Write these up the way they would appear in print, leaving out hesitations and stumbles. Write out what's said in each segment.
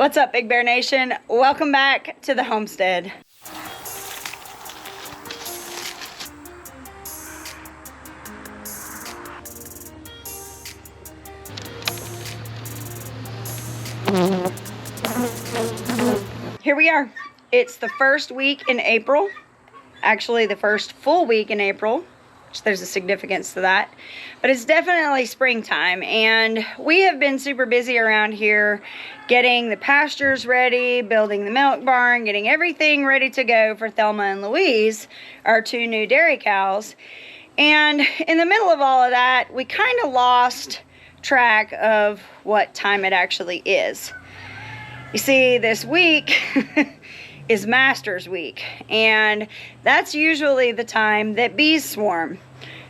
What's up, Big Bear Nation? Welcome back to the homestead. Here we are. It's the first week in April. Actually, the first full week in April. There's a significance to that, but it's definitely springtime, and we have been super busy around here getting the pastures ready, building the milk barn, getting everything ready to go for Thelma and Louise, our 2 new dairy cows. And in the middle of all of that, we kind of lost track of what time it actually is. You see, this week is Masters Week, and that's usually the time that bees swarm.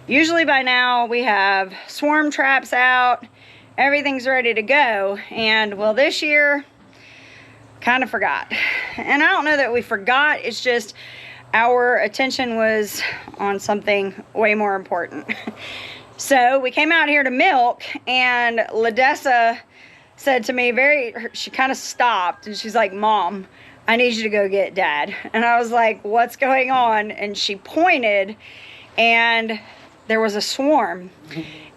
Usually by now we have swarm traps out, everything's ready to go, and well, this year kind of forgot. And I don't know that we forgot, it's just our attention was on something way more important. So we came out here to milk, and Dessa said to me, she kind of stopped, and she's like, "Mom, I need you to go get Dad." And I was like, "What's going on?" And she pointed, and there was a swarm.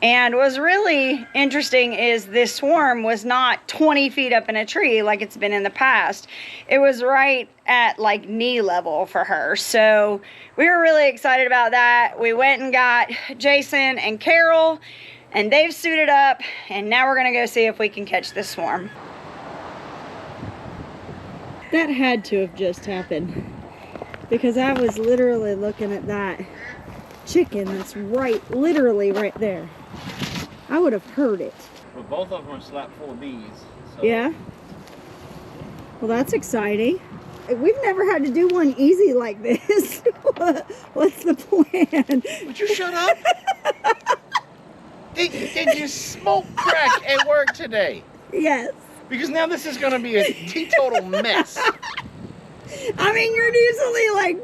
And what was really interesting is this swarm was not 20 feet up in a tree like it's been in the past. It was right at like knee level for her. So we were really excited about that. We went and got Jason and Carol, and they've suited up, and now we're gonna go see if we can catch this swarm. That had to have just happened, because I was literally looking at that chicken that's literally right there. I would have heard it. Well, both of them are slapped full of bees. So. Yeah. Well, that's exciting. We've never had to do one easy like this. What's the plan? Would you shut up? Did you smoke crack at work today? Yes. Because now this is going to be a teetotal mess. I mean, you're usually like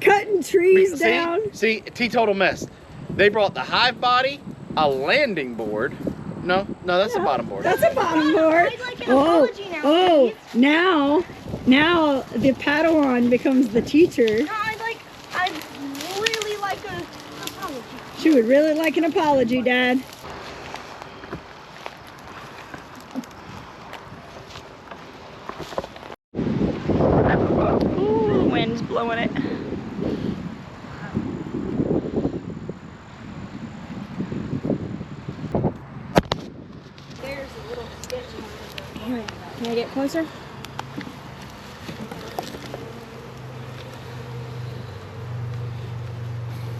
cutting trees down. See, teetotal mess. They brought the hive body, a landing board. No, that's a bottom board. That's a bottom board. I'd like an apology now, now the Padawan becomes the teacher. No, I'd really like an apology. She would really like an apology, Dad. Ooh, the wind's blowing it. There's a little sketchy one. Can I get closer?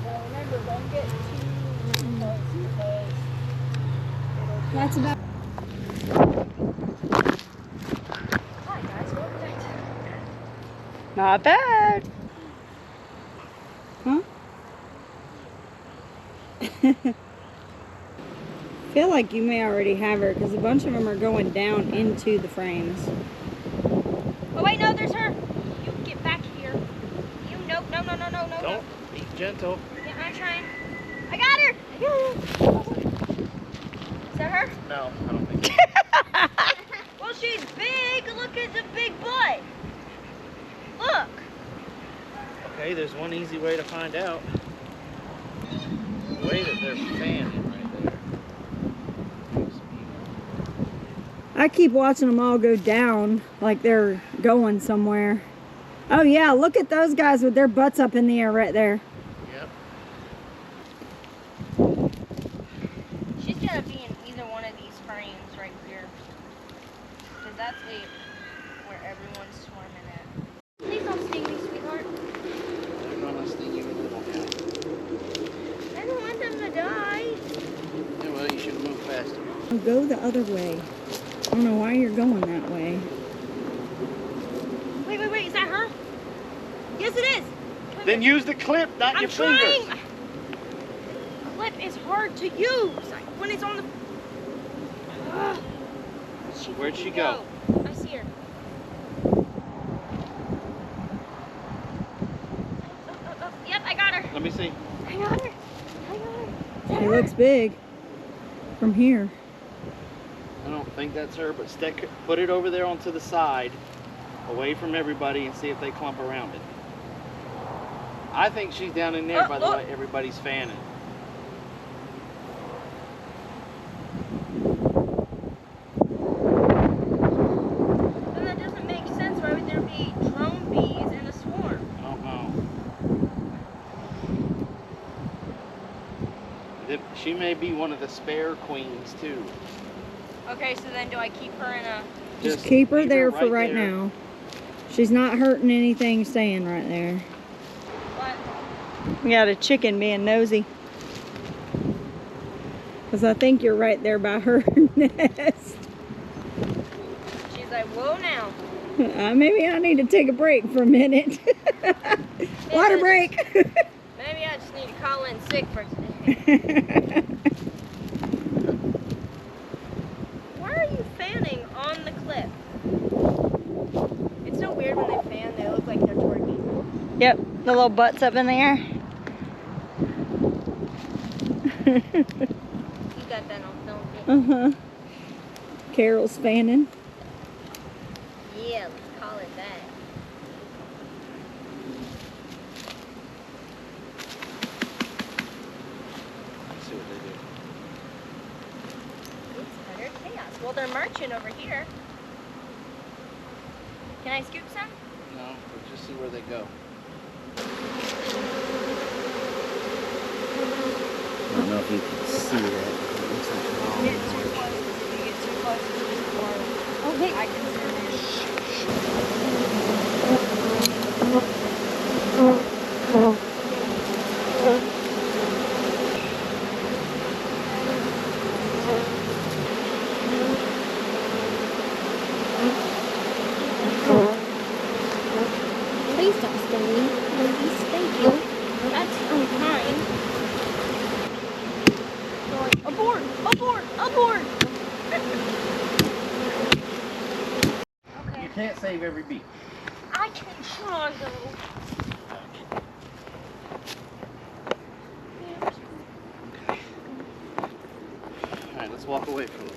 Now remember, don't get too close because That's about. Hi guys, welcome back. Not bad. Huh? I feel like you may already have her because a bunch of them are going down into the frames. Oh wait, no, there's her. You get back here. You no. Don't be gentle. Yeah, I'm trying. I got her. Is that her? No, I don't think so. Well, she's big. Look at the big butt. Look. Okay, there's one easy way to find out. The way that they're fanning right there. I keep watching them all go down like they're going somewhere. Oh yeah, look at those guys with their butts up in the air right there. Yep. She's gotta be in either one of these frames right here. Because that's where everyone's swarming at. Please don't sting me, sweetheart. I'm not gonna sting you a little bit. I don't want them to die. Yeah, well, you should have moved faster. Go the other way. I don't know why you're going that way. Wait, is that her? Yes, it is. Come Then here. use the clip, not I'm your trying. fingers. Clip is hard to use when it's on the. Where'd she go? I see her. Oh, yep, I got her. Let me see. I got her. It looks big from here. I don't think that's her, but put it over there onto the side, away from everybody, and see if they clump around it. I think she's down in there by the way everybody's fanning. Then that doesn't make sense. Why would there be drone bees in a swarm? I don't know. She may be one of the spare queens too. Okay, so then do I keep her in a... Just keep her leave there for right right there. now. She's not hurting anything staying right there. What? We got a chicken being nosy. Because I think you're right there by her nest. She's like, whoa now. Maybe I need to take a break for a minute. Water break. Maybe I just need to call in sick for today. Why are you fanning on the cliff? It's so weird when they fan, they look like they're twerking. Yep, the little butts up in the air. You got that on film, didn't you? Carol's fanning. Yeah, let's call it that. Let's see what they do. It's utter chaos. Well, they're marching over here. Can I scoop some? No, we'll just see where they go. I don't know if you can see that. It looks like Get too close. If you get too close, it's just more. Okay. I can zoom in. Please don't sting me. Please, thank you. That's unkind. Going, abort! Abort! Abort! Okay. You can't save every bee. I can try though. Alright, let's walk away from it.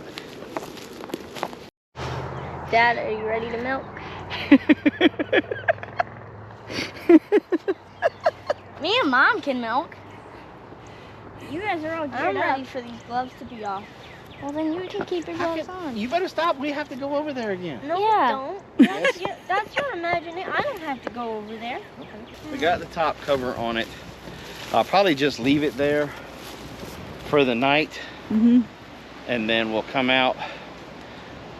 Dad, are you ready to milk? Me and Mom can milk. You guys are all geared I'm ready for these gloves to be off. Well, then you can keep your gloves on. You better stop. We have to go over there again. No, we don't. That's your imagination. I don't have to go over there. We got the top cover on it. I'll probably just leave it there for the night. And then we'll come out.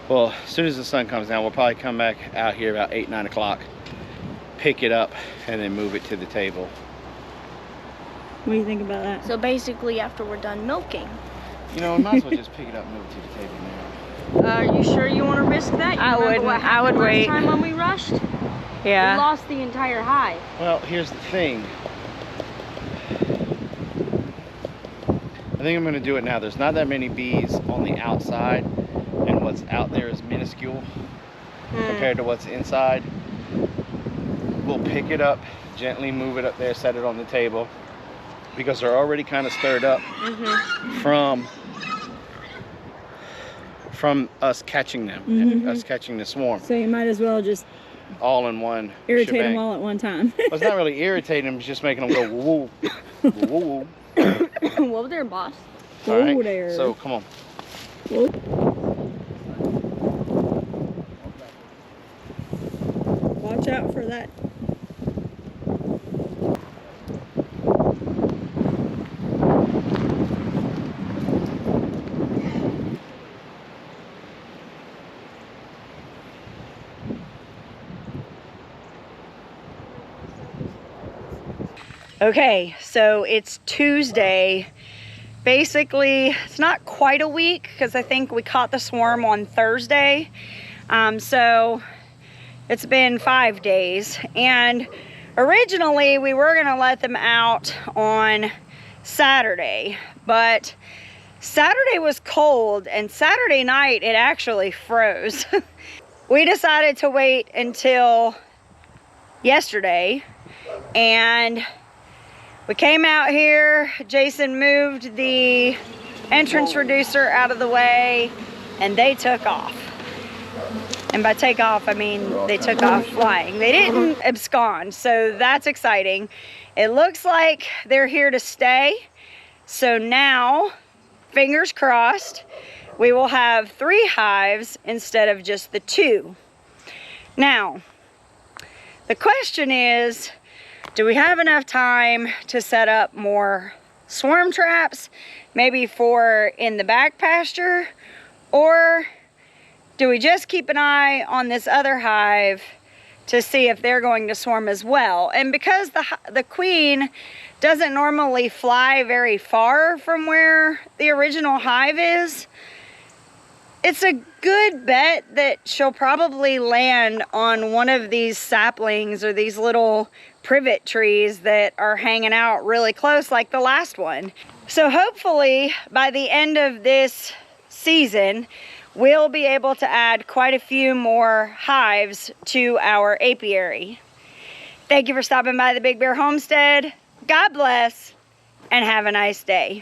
Well, as soon as the sun comes down, we'll probably come back out here about 8, 9 o'clock, pick it up, and then move it to the table. What do you think about that? So basically, after we're done milking. You know, we might as well just pick it up and move it to the table now. Are you sure you want to risk that? I wouldn't. I would wait. Last time when we rushed, we Yeah. lost the entire hive. Well, here's the thing. I think I'm going to do it now. There's not that many bees on the outside, and what's out there is minuscule compared to what's inside. We'll pick it up, gently move it up there, set it on the table, because they're already kind of stirred up from us catching them, and us catching the swarm. So you might as well just All in one irritate shebang. them all at one time. Well, it's not really irritating them, it's just making them go woo woo, woo woo. Whoa there, boss. All right, Whoa there. so come on. Whoa. Watch out for that. Okay, so it's Tuesday. Basically, it's not quite a week because I think we caught the swarm on Thursday. So it's been 5 days. And originally we were gonna let them out on Saturday, but Saturday was cold and Saturday night it actually froze. We decided to wait until yesterday, and we came out here. Jason moved the entrance reducer out of the way, and they took off. And by take off, I mean they took off flying. They didn't abscond, so that's exciting. It looks like they're here to stay. So now, fingers crossed, we will have 3 hives instead of just the 2. Now, the question is, do we have enough time to set up more swarm traps, maybe for in the back pasture, or do we just keep an eye on this other hive to see if they're going to swarm as well? And because the queen doesn't normally fly very far from where the original hive is, it's a good bet that she'll probably land on one of these saplings or these little privet trees that are hanging out really close like the last one. So hopefully by the end of this season, we'll be able to add quite a few more hives to our apiary. Thank you for stopping by the Big Bear Homestead. God bless and have a nice day.